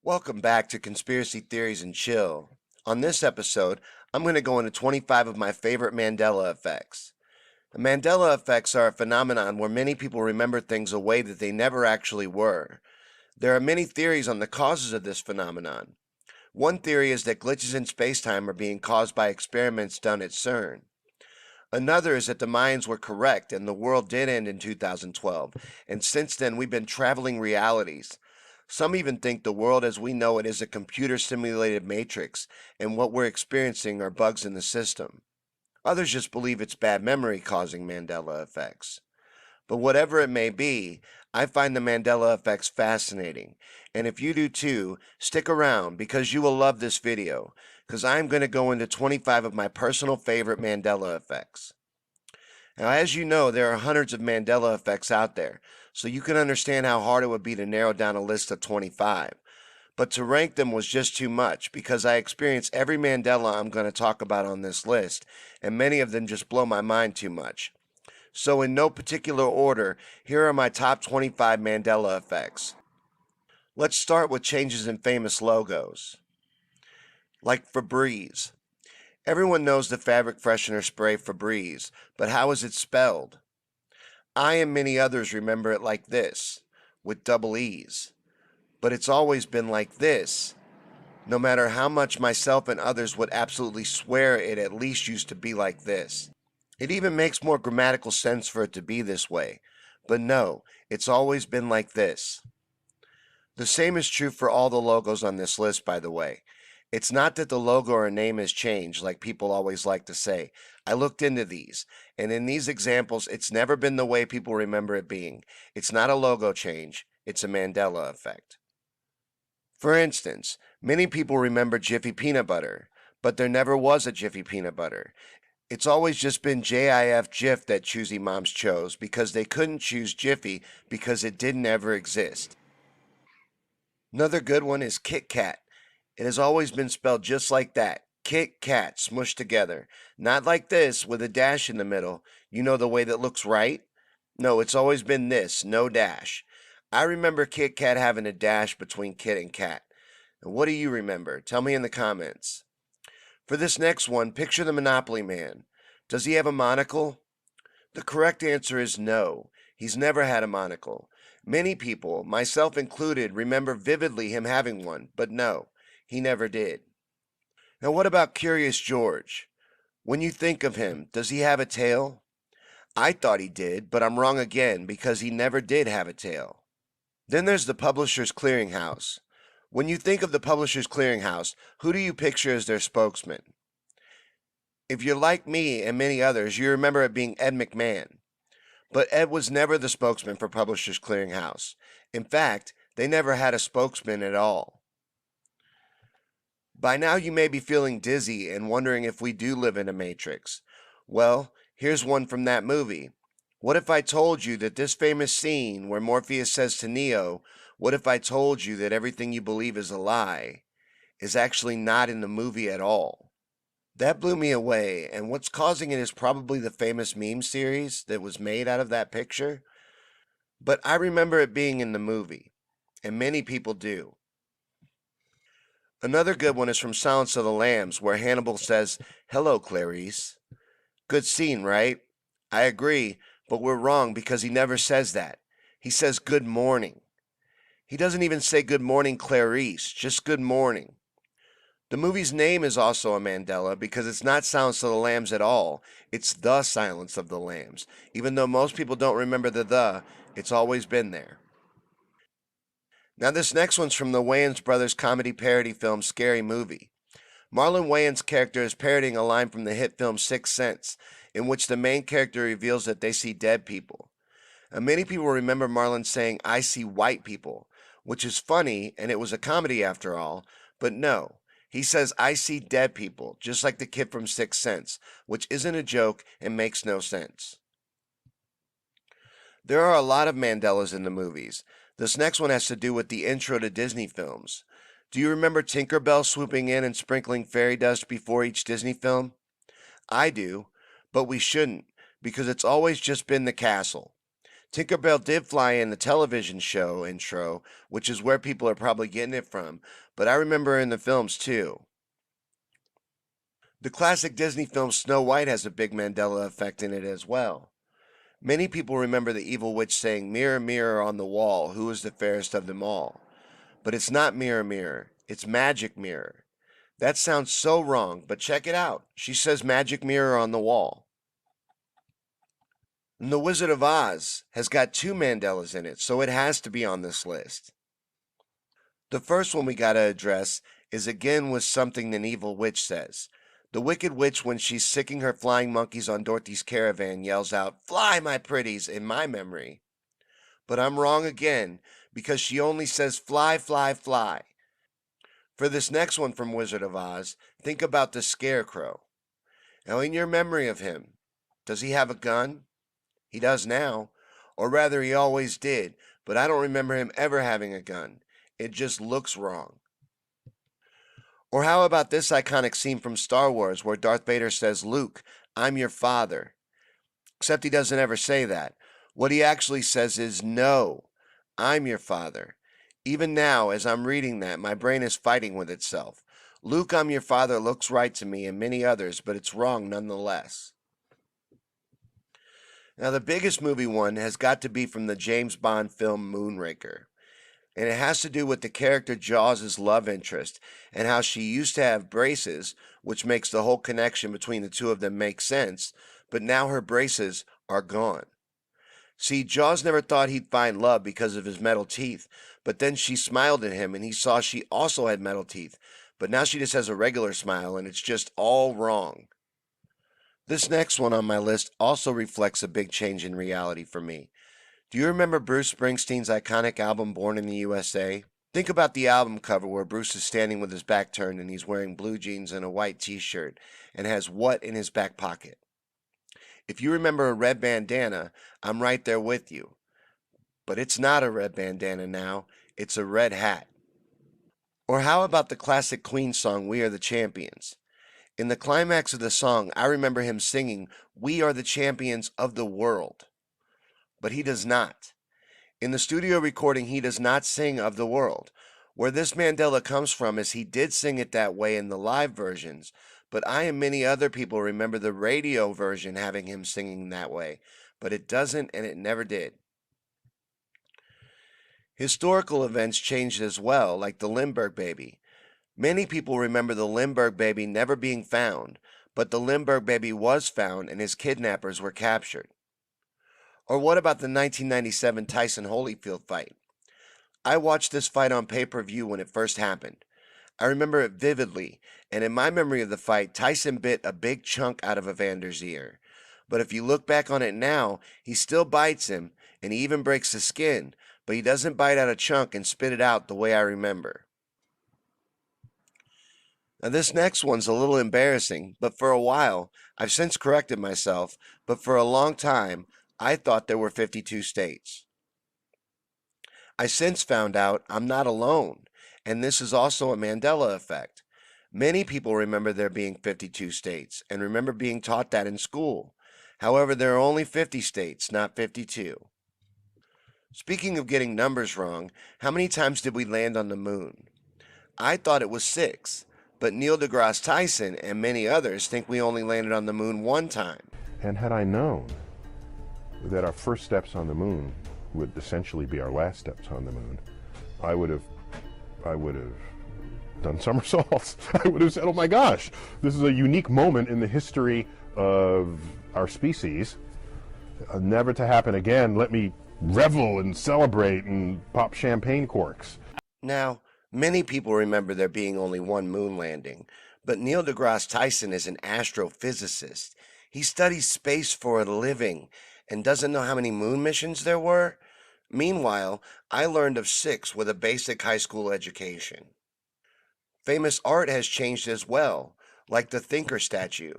Welcome back to Conspiracy Theories and Chill. On this episode, I'm going to go into 25 of my favorite Mandela effects. The Mandela effects are a phenomenon where many people remember things a way that they never actually were. There are many theories on the causes of this phenomenon. One theory is that glitches in spacetime are being caused by experiments done at CERN. Another is that the Mayans were correct and the world did end in 2012, and since then we've been traveling realities. Some even think the world as we know it is a computer simulated matrix, and what we're experiencing are bugs in the system. Others just believe it's bad memory causing Mandela effects. But whatever it may be, I find the Mandela effects fascinating. And if you do too, stick around because you will love this video, because I'm going to go into 25 of my personal favorite Mandela effects. Now, as you know, there are hundreds of Mandela effects out there, so you can understand how hard it would be to narrow down a list of 25. But to rank them was just too much because I experienced every Mandela I'm going to talk about on this list, and many of them just blow my mind too much. So in no particular order, here are my top 25 Mandela effects. Let's start with changes in famous logos. Like Febreze. Everyone knows the fabric freshener spray Febreze, but how is it spelled? I and many others remember it like this, with double E's. But it's always been like this, no matter how much myself and others would absolutely swear it at least used to be like this. It even makes more grammatical sense for it to be this way. But no, it's always been like this. The same is true for all the logos on this list, by the way. It's not that the logo or name has changed, like people always like to say. I looked into these, and in these examples, it's never been the way people remember it being. It's not a logo change, it's a Mandela effect. For instance, many people remember Jiffy Peanut Butter, but there never was a Jiffy Peanut Butter. It's always just been JIF Jif that choosy moms chose because they couldn't choose Jiffy because it didn't ever exist. Another good one is Kit Kat. It has always been spelled just like that, Kit Kat smushed together. Not like this with a dash in the middle. You know the way that looks right? No, it's always been this, no dash. I remember Kit Kat having a dash between Kit and Kat. And what do you remember? Tell me in the comments. For this next one, picture the Monopoly Man. Does he have a monocle? The correct answer is no. He's never had a monocle. Many people, myself included, remember vividly him having one, but no, he never did. Now what about Curious George? When you think of him, does he have a tail? I thought he did, but I'm wrong again because he never did have a tail. Then there's the Publishers Clearinghouse. When you think of the Publishers Clearinghouse, who do you picture as their spokesman? If you're like me and many others, you remember it being Ed McMahon. But Ed was never the spokesman for Publishers Clearinghouse. In fact, they never had a spokesman at all. By now you may be feeling dizzy and wondering if we do live in a matrix. Well, here's one from that movie. What if I told you that this famous scene where Morpheus says to Neo, "What if I told you that everything you believe is a lie," is actually not in the movie at all? That blew me away, and what's causing it is probably the famous meme series that was made out of that picture. But I remember it being in the movie, and many people do. Another good one is from Silence of the Lambs, where Hannibal says, "Hello, Clarice." Good scene, right? I agree, but we're wrong because he never says that. He says good morning. He doesn't even say good morning, Clarice, just good morning. The movie's name is also a Mandela because it's not Silence of the Lambs at all. It's The Silence of the Lambs. Even though most people don't remember the, it's always been there. Now this next one's from the Wayans brothers comedy parody film Scary Movie. Marlon Wayans' character is parodying a line from the hit film Sixth Sense, in which the main character reveals that they see dead people. And many people remember Marlon saying, "I see white people," which is funny, and it was a comedy after all, but no. He says, "I see dead people," just like the kid from Sixth Sense, which isn't a joke and makes no sense. There are a lot of Mandelas in the movies. This next one has to do with the intro to Disney films. Do you remember Tinkerbell swooping in and sprinkling fairy dust before each Disney film? I do, but we shouldn't, because it's always just been the castle. Tinkerbell did fly in the television show intro, which is where people are probably getting it from, but I remember her in the films too. The classic Disney film Snow White has a big Mandela effect in it as well. Many people remember the evil witch saying, "Mirror, mirror on the wall, who is the fairest of them all?" But it's not mirror, mirror, it's magic mirror. That sounds so wrong, but check it out. She says magic mirror on the wall. And The Wizard of Oz has got two Mandelas in it, so it has to be on this list. The first one we gotta address is again with something an evil witch says. The wicked witch, when she's sicking her flying monkeys on Dorothy's caravan, yells out, "Fly, my pretties," in my memory. But I'm wrong again, because she only says fly, fly, fly. For this next one from Wizard of Oz, think about the Scarecrow. Now, in your memory of him, does he have a gun? He does now. Or rather, he always did, but I don't remember him ever having a gun. It just looks wrong. Or how about this iconic scene from Star Wars where Darth Vader says, "Luke, I'm your father." Except he doesn't ever say that. What he actually says is, "No, I'm your father." Even now, as I'm reading that, my brain is fighting with itself. "Luke, I'm your father" looks right to me and many others, but it's wrong nonetheless. Now, the biggest movie one has got to be from the James Bond film Moonraker. And it has to do with the character Jaws' love interest and how she used to have braces, which makes the whole connection between the two of them make sense, but now her braces are gone. See, Jaws never thought he'd find love because of his metal teeth, but then she smiled at him and he saw she also had metal teeth, but now she just has a regular smile and it's just all wrong. This next one on my list also reflects a big change in reality for me. Do you remember Bruce Springsteen's iconic album Born in the USA? Think about the album cover where Bruce is standing with his back turned and he's wearing blue jeans and a white t-shirt and has what in his back pocket? If you remember a red bandana, I'm right there with you. But it's not a red bandana now, it's a red hat. Or how about the classic Queen song, "We Are the Champions"? In the climax of the song, I remember him singing, "We are the champions of the world." But he does not. In the studio recording, he does not sing "of the world." Where this Mandela comes from is he did sing it that way in the live versions, but I and many other people remember the radio version having him singing that way, but it doesn't and it never did. Historical events changed as well, like the Lindbergh baby. Many people remember the Lindbergh baby never being found, but the Lindbergh baby was found and his kidnappers were captured. Or what about the 1997 Tyson Holyfield fight? I watched this fight on pay-per-view when it first happened. I remember it vividly, and in my memory of the fight, Tyson bit a big chunk out of Evander's ear. But if you look back on it now, he still bites him, and he even breaks the skin, but he doesn't bite out a chunk and spit it out the way I remember. Now, this next one's a little embarrassing, but for a while, I've since corrected myself, but for a long time, I thought there were 52 states. I since found out I'm not alone, and this is also a Mandela effect. Many people remember there being 52 states and remember being taught that in school. However, there are only 50 states, not 52. Speaking of getting numbers wrong, how many times did we land on the moon? I thought it was 6, but Neil deGrasse Tyson and many others think we only landed on the moon 1 time. And had I known that our first steps on the moon would essentially be our last steps on the moon, I would have done somersaults. I would have said, "Oh my gosh, this is a unique moment in the history of our species. Never to happen again. Let me revel and celebrate and pop champagne corks." Now, many people remember there being only one moon landing, but Neil deGrasse Tyson is an astrophysicist. He studies space for a living and doesn't know how many moon missions there were. Meanwhile, I learned of 6 with a basic high school education. Famous art has changed as well, like the Thinker statue.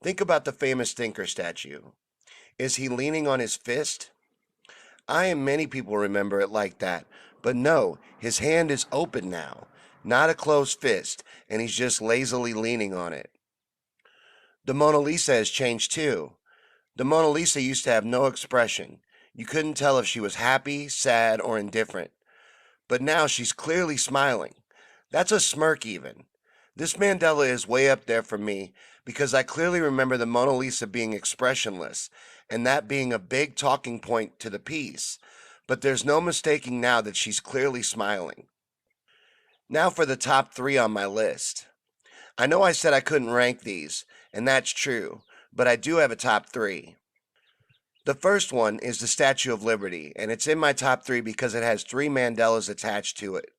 Think about the famous Thinker statue. Is he leaning on his fist? I and many people remember it like that, but no, his hand is open now, not a closed fist, and he's just lazily leaning on it. The Mona Lisa has changed too. The Mona Lisa used to have no expression. You couldn't tell if she was happy, sad, or indifferent. But now she's clearly smiling. That's a smirk, even. This Mandela is way up there for me because I clearly remember the Mona Lisa being expressionless and that being a big talking point to the piece. But there's no mistaking now that she's clearly smiling. Now for the top three on my list. I know I said I couldn't rank these, and that's true, but I do have a top three. The first one is the Statue of Liberty, and it's in my top three because it has three Mandelas attached to it.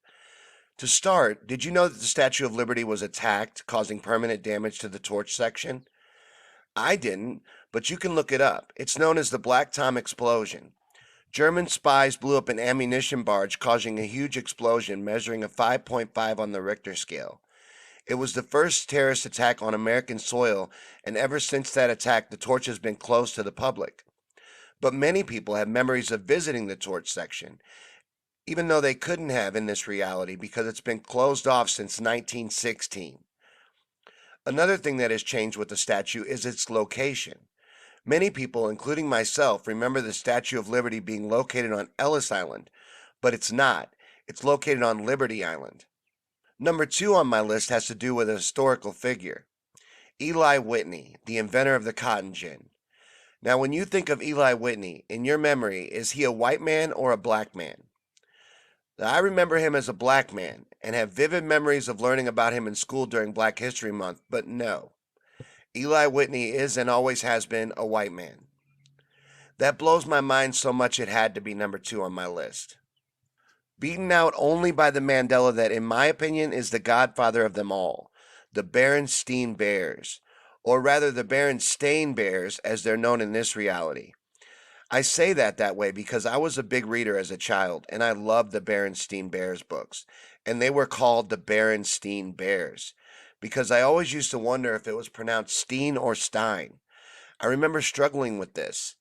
To start, did you know that the Statue of Liberty was attacked, causing permanent damage to the torch section? I didn't, but you can look it up. It's known as the Black Tom Explosion. German spies blew up an ammunition barge, causing a huge explosion measuring a 5.5 on the Richter scale. It was the first terrorist attack on American soil, and ever since that attack, the torch has been closed to the public. But many people have memories of visiting the torch section, even though they couldn't have in this reality because it's been closed off since 1916. Another thing that has changed with the statue is its location. Many people, including myself, remember the Statue of Liberty being located on Ellis Island, but it's not. It's located on Liberty Island. Number two on my list has to do with a historical figure. Eli Whitney, the inventor of the cotton gin. Now, when you think of Eli Whitney, in your memory, is he a white man or a black man? I remember him as a black man and have vivid memories of learning about him in school during Black History Month, but no. Eli Whitney is and always has been a white man. That blows my mind so much it had to be number two on my list. Beaten out only by the Mandela that, in my opinion, is the godfather of them all, the Berenstain Bears, or rather the Berenstain Bears as they're known in this reality. I say that way because I was a big reader as a child, and I loved the Berenstain Bears books, and they were called the Berenstain Bears, because I always used to wonder if it was pronounced Steen or Stein. I remember struggling with this.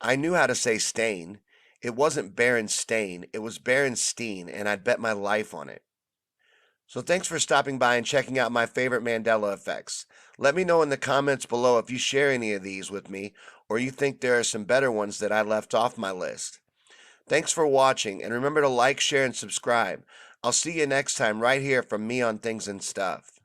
I knew how to say Stain. It wasn't Berenstain, it was Berenstein, and I'd bet my life on it. So thanks for stopping by and checking out my favorite Mandela effects. Let me know in the comments below if you share any of these with me, or you think there are some better ones that I left off my list. Thanks for watching, and remember to like, share, and subscribe. I'll see you next time right here from me on Things and Stuff.